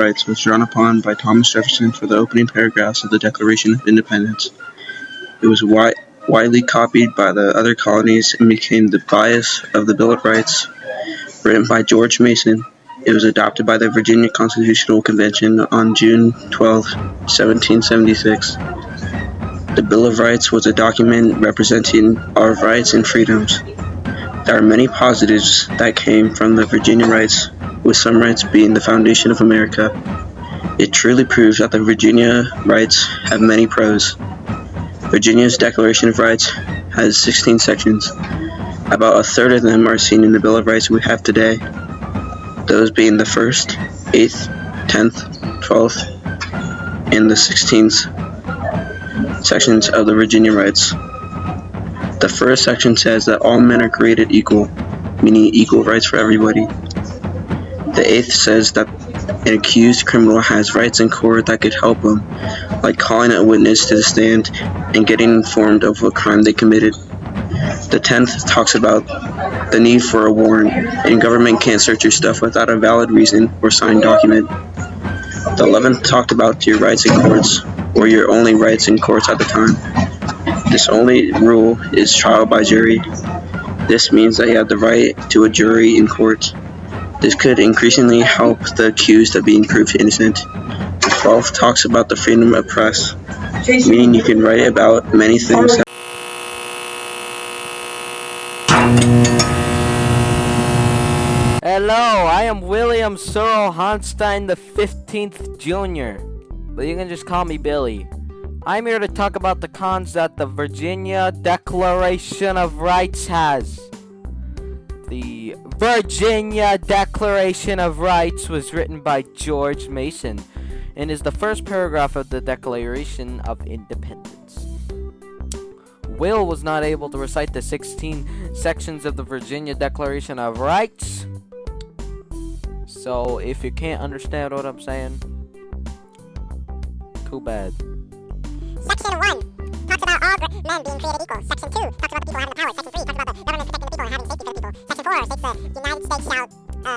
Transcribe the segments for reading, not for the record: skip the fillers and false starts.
Rights was drawn upon by Thomas Jefferson for the opening paragraphs of the Declaration of Independence. It was widely copied by the other colonies and became the bias of the Bill of Rights. Written by George Mason, it was adopted by the Virginia Constitutional Convention on June 12, 1776. The Bill of Rights was a document representing our rights and freedoms. There are many positives that came from the Virginia rights, with some rights being the foundation of America. It truly proves that the Virginia rights have many pros. Virginia's Declaration of Rights has 16 sections. About a third of them are seen in the Bill of Rights we have today, those being the 1st, 8th, 10th, 12th, and the 16th sections of the Virginia rights. The first section says that all men are created equal, meaning equal rights for everybody. The 8th says that an accused criminal has rights in court that could help him, like calling a witness to the stand and getting informed of what crime they committed. The 10th talks about the need for a warrant, and government can't search your stuff without a valid reason or signed document. The 11th talked about your rights in courts, or your only rights in courts at the time. This only rule is trial by jury. This means that you have the right to a jury in court. This could increasingly help the accused of being proved innocent. The 12th talks about the freedom of press, meaning you can write about many things. Hello, I am William Searle Honstein the 15th Jr., but you can just call me Billy. I'm here to talk about the cons that the Virginia Declaration of Rights has. The Virginia Declaration of Rights was written by George Mason and is the first paragraph of the Declaration of Independence. Will was not able to recite the 16 sections of the Virginia Declaration of Rights. So if you can't understand what I'm saying, too bad. Section 1 talks about all men being created equal. Section 2 talks about the people having the power. Section 3 talks about the government protecting the people and having safety for the people. Section 4 states the United States shall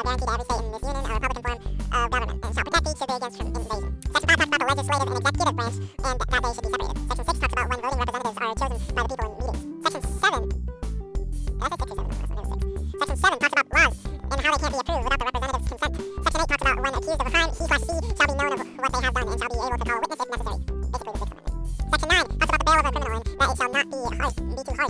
guarantee to every state in this union a republican form of government and shall protect each city against invasion. Section 5 talks about the legislative and executive branch and that they should be separated. Section 6 talks about when voting representatives are chosen by the people in meetings. Section 7 Section 7 talks about laws and how they can't be approved without the representative's consent. Section 8 talks about when accused of a crime, he/she shall be known of what they have done and shall be able to call a witness if necessary. Basically the Sixth Amendment. Section 9 talks about the bail of a criminal and that it shall not be too harsh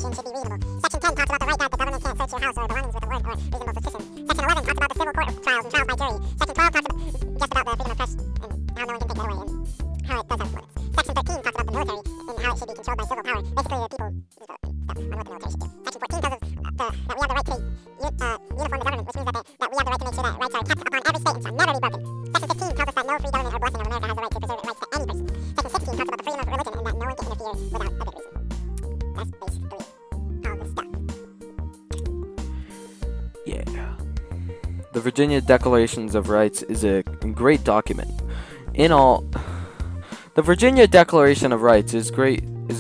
and should be reasonable. Section 10 talks about the right that the government can't search your house or belongings with a warrant or reasonable suspicion. Section 11 talks about the civil court trials and trials by jury. Section 12 talks about just about the freedom of press and how no one can take that away and how it does have its limits. Section 13 talks about the military and how it should be controlled by civil power. Basically the people stuff on what the military should do. Section 14 tells us that we have the right to uniform the government, which means that we have the right to make sure that rights are kept upon every state and shall never be broken. Section 15 tells us that no free government or blessing of America has the right to preserve rights to any person. Section 16 talks about the freedom of religion and that no one can interfere without a good reason. That's basically all this stuff. Yeah. The Virginia Declarations of Rights is a great document. In all, the Virginia Declaration of Rights is a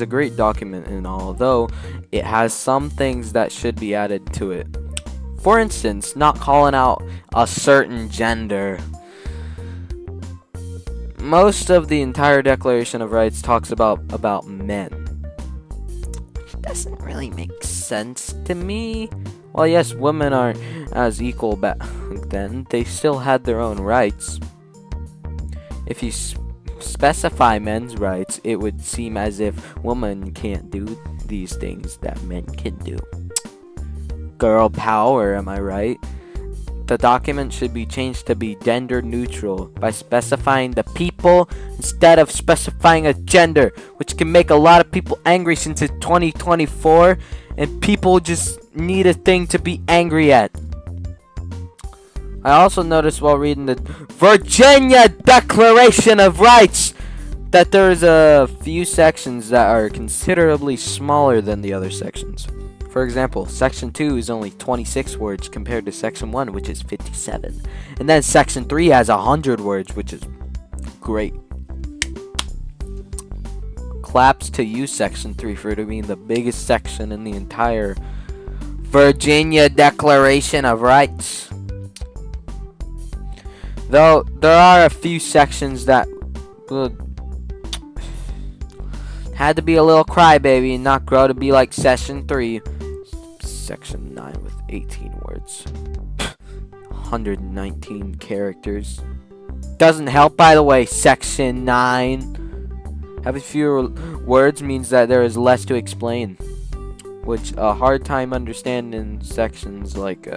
great document, and although it has some things that should be added to it. For instance, not calling out a certain gender. Most of the entire Declaration of Rights talks about men. It doesn't really make sense to me. Well, yes, women aren't as equal back then. They still had their own rights. If you specify men's rights, it would seem as if women can't do these things that men can do. Girl power, am I right? The document should be changed to be gender neutral by specifying the people instead of specifying a gender, which can make a lot of people angry since it's 2024 and people just need a thing to be angry at. I also noticed while reading the Virginia Declaration of Rights that there's a few sections that are considerably smaller than the other sections. For example, Section 2 is only 26 words compared to Section 1, which is 57. And then Section 3 has 100 words, which is great. Claps to you, Section 3, for it being the biggest section in the entire Virginia Declaration of Rights. Though there are a few sections that had to be a little crybaby and not grow to be like Section 3. Section 9 with 18 words. 119 characters. Doesn't help, by the way, Section 9. Having fewer words means that there is less to explain, which a hard time understanding sections like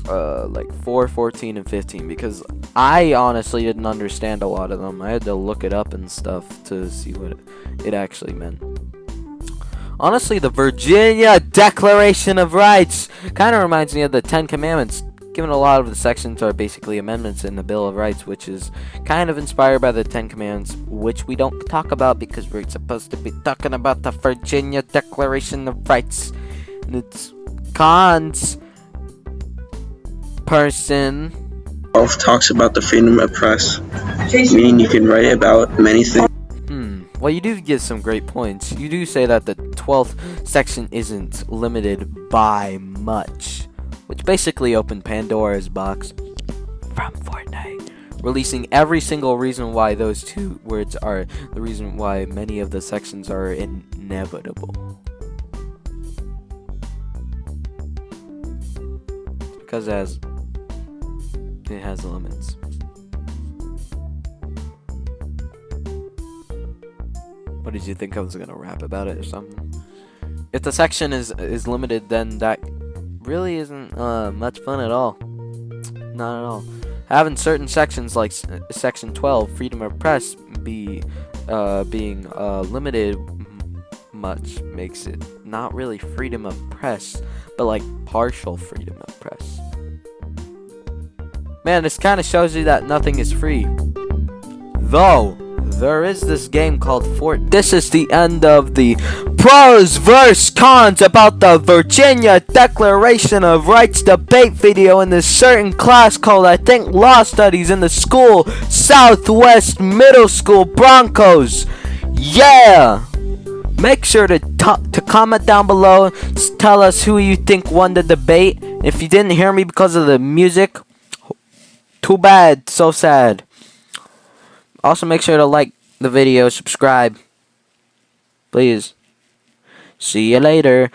4, 14, and 15, because I honestly didn't understand a lot of them. I had to look it up and stuff to see what it actually meant. Honestly, the Virginia Declaration of Rights kind of reminds me of the Ten Commandments, given a lot of the sections are basically amendments in the Bill of Rights, which is kind of inspired by the Ten Commandments, which we don't talk about because we're supposed to be talking about the Virginia Declaration of Rights and its cons. Person talks about the freedom of press, meaning you can write about many things. Well, you do give some great points. You do say that the 12th section isn't limited by much, which basically opened Pandora's box from Fortnite, releasing every single reason why those two words are the reason why many of the sections are inevitable. Because it has limits. What did you think I was gonna rap about it or something? If the section is limited, then that really isn't much fun at all. Not at all. Having certain sections like section 12, freedom of press, being limited much makes it not really freedom of press, but like partial freedom of press. Man, this kind of shows you that nothing is free. Though, there is this game called Fort. This is the end of the pros vs cons about the Virginia Declaration of Rights debate video in this certain class called, I think, Law Studies in the school Southwest Middle School Broncos. Yeah! Make sure to comment down below, tell us who you think won the debate. If you didn't hear me because of the music, too bad, so sad. Also, make sure to like the video, subscribe. Please. See you later.